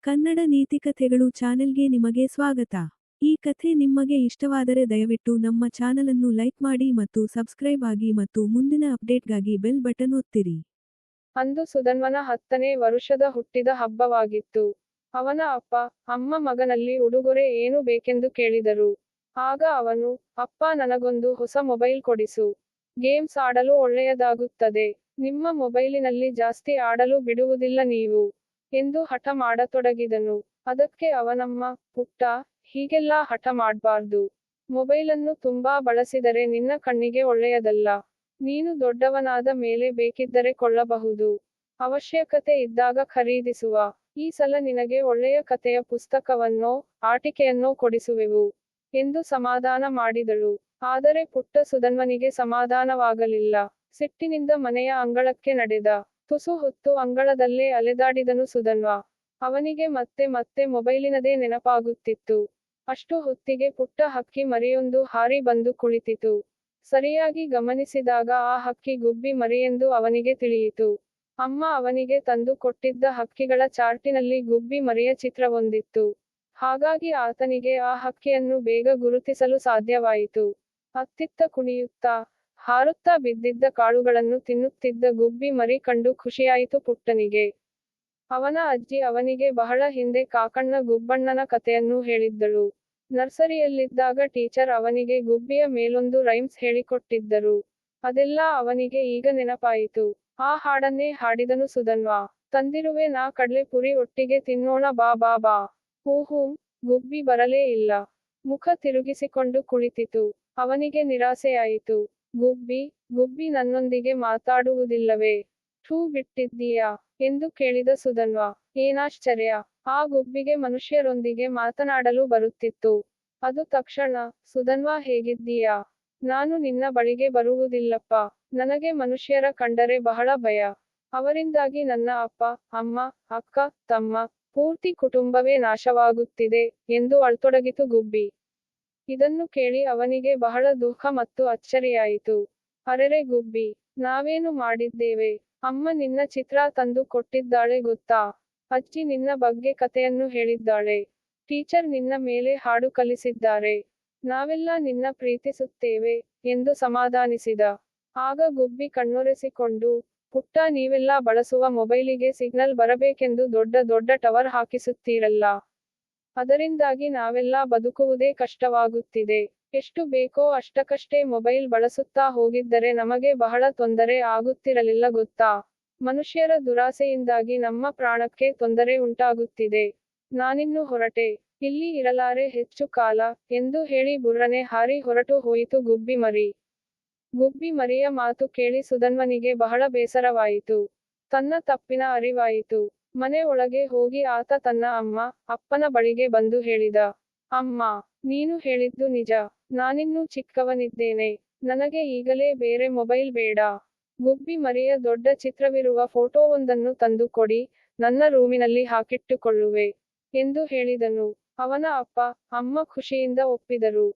ಕನ್ನಡ ನೀತಿಕಥೆಗಳು ಚಾನೆಲ್ಗೆ ನಿಮಗೆ ಸ್ವಾಗತ. ಈ ಕಥೆ ನಿಮಗೆ ಇಷ್ಟವಾದರೆ ದಯವಿಟ್ಟು ನಮ್ಮ ಚಾನಲನ್ನು ಲೈಕ್ ಮಾಡಿ ಮತ್ತು ಸಬ್ಸ್ಕ್ರೈಬ್ ಆಗಿ ಮತ್ತು ಮುಂದಿನ ಅಪ್ಡೇಟ್ಗಾಗಿ ಬೆಲ್ ಬಟನ್ ಒತ್ತಿರಿ. ಅಂದು ಸುಧನ್ವನ 10ನೇ ವರುಷದ ಹುಟ್ಟಿದ ಹಬ್ಬವಾಗಿತ್ತು. ಅವನ ಅಪ್ಪ, ಅಮ್ಮ ಮಗನಲ್ಲಿ ಉಡುಗೊರೆ ಏನು ಬೇಕೆಂದು ಕೇಳಿದರು. ಆಗ ಅವನು, ಅಪ್ಪ ನನಗೊಂದು ಹೊಸ ಮೊಬೈಲ್ ಕೊಡಿಸು. ಗೇಮ್ಸ್ ಆಡಲು ಒಳ್ಳೆಯದಾಗುತ್ತದೆ. ನಿಮ್ಮ ಮೊಬೈಲಿನಲ್ಲಿ ಜಾಸ್ತಿ ಆಡಲು ಬಿಡುವುದಿಲ್ಲ ನೀವು. ಎಂದು ಹಠ ಮಾಡತೊಡಗಿದನು. ಅದಕ್ಕೆ ಅವನಮ್ಮ, ಪುಟ್ಟ, ಹೀಗೆಲ್ಲ ಹಠ ಮಾಡ್ಬಾರ್ದು. ಮೊಬೈಲನ್ನು ತುಂಬಾ ಬಳಸಿದರೆ ನಿನ್ನ ಕಣ್ಣಿಗೆ ಒಳ್ಳೆಯದಲ್ಲ. ನೀನು ದೊಡ್ಡವನಾದ ಮೇಲೆ ಬೇಕಿದ್ದರೆ ಕೊಳ್ಳಬಹುದು. ಅವಶ್ಯಕತೆ ಇದ್ದಾಗ ಖರೀದಿಸುವ. ಈ ಸಲ ನಿನಗೆ ಒಳ್ಳೆಯ ಕಥೆಯ ಪುಸ್ತಕವನ್ನೋ, ಆಟಿಕೆಯನ್ನೋ ಕೊಡಿಸುವೆವು. ಎಂದು ಸಮಾಧಾನ ಮಾಡಿದಳು. ಆದರೆ ಪುಟ್ಟ ಸುಧನ್ವನಿಗೆ ಸಮಾಧಾನವಾಗಲಿಲ್ಲ. ಸಿಟ್ಟಿನಿಂದ ಮನೆಯ ಅಂಗಳಕ್ಕೆ ನಡೆದ. ತುಸು ಹೊತ್ತು ಅಂಗಳದಲ್ಲೇ ಅಲೆದಾಡಿದನು ಸುಧನ್ವ. ಅವನಿಗೆ ಮತ್ತೆ ಮತ್ತೆ ಮೊಬೈಲಿನದೇ ನೆನಪಾಗುತ್ತಿತ್ತು. ಅಷ್ಟು ಹೊತ್ತಿಗೆ ಪುಟ್ಟ ಹಕ್ಕಿ ಮರಿಯೊಂದು ಹಾರಿ ಬಂದು ಕುಳಿತಿತು. ಸರಿಯಾಗಿ ಗಮನಿಸಿದಾಗ ಆ ಹಕ್ಕಿ ಗುಬ್ಬಿ ಮರಿಯೆಂದು ಅವನಿಗೆ ತಿಳಿಯಿತು. ಅಮ್ಮ ಅವನಿಗೆ ತಂದು ಕೊಟ್ಟಿದ್ದ ಹಕ್ಕಿಗಳ ಚಾರ್ಟಿನಲ್ಲಿ ಗುಬ್ಬಿ ಮರಿಯ ಚಿತ್ರವೊಂದಿತ್ತು. ಹಾಗಾಗಿ ಆತನಿಗೆ ಆ ಹಕ್ಕಿಯನ್ನು ಬೇಗ ಗುರುತಿಸಲು ಸಾಧ್ಯವಾಯಿತು. ಅತ್ತಿತ್ತ ಕುಣಿಯುತ್ತಾ, ಹಾರುತ್ತಾ ಬಿದ್ದಿದ್ದ ಕಾಳುಗಳನ್ನು ತಿನ್ನುತ್ತಿದ್ದ ಗುಬ್ಬಿ ಮರಿ ಕಂಡು ಖುಷಿಯಾಯಿತು ಪುಟ್ಟನಿಗೆ. ಅವನ ಅಜ್ಜಿ ಅವನಿಗೆ ಬಹಳ ಹಿಂದೆ ಕಾಕಣ್ಣ ಗುಬ್ಬಣ್ಣನ ಕಥೆಯನ್ನು ಹೇಳಿದ್ದಳು. ನರ್ಸರಿಯಲ್ಲಿದ್ದಾಗ ಟೀಚರ್ ಅವನಿಗೆ ಗುಬ್ಬಿಯ ಮೇಲೊಂದು ರೈಮ್ಸ್ ಹೇಳಿಕೊಟ್ಟಿದ್ದರು. ಅದೆಲ್ಲ ಅವನಿಗೆ ಈಗ ನೆನಪಾಯಿತು. ಆ ಹಾಡನ್ನೇ ಹಾಡಿದನು ಸುಧನ್ವ. ತಂದಿರುವೆ ನಾ ಕಡ್ಲೆ ಪುರಿ ಒಟ್ಟಿಗೆ ತಿನ್ನೋಣ ಬಾ ಬಾ ಬಾ. ಹೂಹೂ, ಗುಬ್ಬಿ ಬರಲೇ ಇಲ್ಲ. ಮುಖ ತಿರುಗಿಸಿಕೊಂಡು ಕುಳಿತಿತು. ಅವನಿಗೆ ನಿರಾಸೆಯಾಯಿತು. ಗುಬ್ಬಿ ನನ್ನೊಂದಿಗೆ ಮಾತಾಡುವುದಿಲ್ಲವೇ? ಥೂ ಬಿಟ್ಟಿದ್ದೀಯಾ? ಎಂದು ಕೇಳಿದ ಸುಧನ್ವ. ಏನಾಶ್ಚರ್ಯ! ಆ ಗುಬ್ಬಿಗೆ ಮನುಷ್ಯರೊಂದಿಗೆ ಮಾತನಾಡಲು ಬರುತ್ತಿತ್ತು. ಅದು ತಕ್ಷಣ, ಸುಧನ್ವ ಹೇಗಿದ್ದೀಯಾ? ನಾನು ನಿನ್ನ ಬಳಿಗೆ ಬರುವುದಿಲ್ಲಪ್ಪ. ನನಗೆ ಮನುಷ್ಯರ ಕಂಡರೆ ಬಹಳ ಭಯ. ಅವರಿಂದಾಗಿ ನನ್ನ ಅಪ್ಪ, ಅಮ್ಮ, ಅಕ್ಕ, ತಮ್ಮ, ಪೂರ್ತಿ ಕುಟುಂಬವೇ ನಾಶವಾಗುತ್ತಿದೆ, ಎಂದು ಅಳ್ತೊಡಗಿತು ಗುಬ್ಬಿ. ಇದನ್ನು ಕೇಳಿ ಅವನಿಗೆ ಬಹಳ ದುಃಖ ಮತ್ತು ಅಚ್ಚರಿಯಾಯಿತು. ಅರೆರೆ ಗುಬ್ಬಿ, ನಾವೇನು ಮಾಡಿದ್ದೇವೆ? ಅಮ್ಮ ನಿನ್ನ ಚಿತ್ರ ತಂದು ಕೊಟ್ಟಿದ್ದಾಳೆ ಗೊತ್ತಾ? ಅಜ್ಜಿ ನಿನ್ನ ಬಗ್ಗೆ ಕಥೆಯನ್ನು ಹೇಳಿದ್ದಾಳೆ. ಟೀಚರ್ ನಿನ್ನ ಮೇಲೆ ಹಾಡು ಕಲಿಸಿದ್ದಾರೆ. ನಾವೆಲ್ಲ ನಿನ್ನ ಪ್ರೀತಿಸುತ್ತೇವೆ, ಎಂದು ಸಮಾಧಾನಿಸಿದ. ಆಗ ಗುಬ್ಬಿ ಕಣ್ಣೊರೆಸಿಕೊಂಡು, ಪುಟ್ಟ ನೀವೆಲ್ಲ ಬಳಸುವ ಮೊಬೈಲಿಗೆ ಸಿಗ್ನಲ್ ಬರಬೇಕೆಂದು ದೊಡ್ಡ ದೊಡ್ಡ ಟವರ್ ಹಾಕಿಸುತ್ತೀರಲ್ಲ. ಅದರಿಂದಾಗಿ ನಾವೆಲ್ಲ ಬದುಕುವುದೇ ಕಷ್ಟವಾಗುತ್ತಿದೆ. ಎಷ್ಟು ಬೇಕೋ ಅಷ್ಟಕ್ಕಷ್ಟೇ ಮೊಬೈಲ್ ಬಳಸುತ್ತಾ ಹೋಗಿದ್ದರೆ ನಮಗೆ ಬಹಳ ತೊಂದರೆ ಆಗುತ್ತಿರಲಿಲ್ಲ ಗೊತ್ತಾ? ಮನುಷ್ಯರ ದುರಾಸೆಯಿಂದಾಗಿ ನಮ್ಮ ಪ್ರಾಣಕ್ಕೆ ತೊಂದರೆ ಉಂಟಾಗುತ್ತಿದೆ. ನಾನಿನ್ನು ಹೊರಟೆ. ಇಲ್ಲಿ ಇರಲಾರೆ ಹೆಚ್ಚು ಕಾಲ, ಎಂದು ಹೇಳಿ ಬುರ್ರನೆ ಹಾರಿ ಹೊರಟು ಹೋಯಿತು ಗುಬ್ಬಿ ಮರಿ. ಗುಬ್ಬಿ ಮರಿಯ ಮಾತು ಕೇಳಿ ಸುಧನ್ವನಿಗೆ ಬಹಳ ಬೇಸರವಾಯಿತು. ತನ್ನ ತಪ್ಪಿನ ಅರಿವಾಯಿತು. ಮನೆ ಒಳಗೆ ಹೋಗಿ ಆತ ತನ್ನ ಅಮ್ಮ, ಅಪ್ಪನ ಬಳಿಗೆ ಬಂದು ಹೇಳಿದ. ಅಮ್ಮ, ನೀನು ಹೇಳಿದ್ದು ನಿಜ. ನಾನಿನ್ನೂ ಚಿಕ್ಕವನಿದ್ದೇನೆ. ನನಗೆ ಈಗಲೇ ಬೇರೆ ಮೊಬೈಲ್ ಬೇಡ. ಗುಬ್ಬಿ ಮರಿಯ ದೊಡ್ಡ ಚಿತ್ರವಿರುವ ಫೋಟೋವೊಂದನ್ನು ತಂದು ಕೊಡಿ, ನನ್ನ ರೂಮಿನಲ್ಲಿ ಹಾಕಿಟ್ಟುಕೊಳ್ಳುವೆ. ಎಂದು ಹೇಳಿದನು. ಅವನ ಅಪ್ಪ, ಅಮ್ಮ ಖುಷಿಯಿಂದ ಒಪ್ಪಿದರು.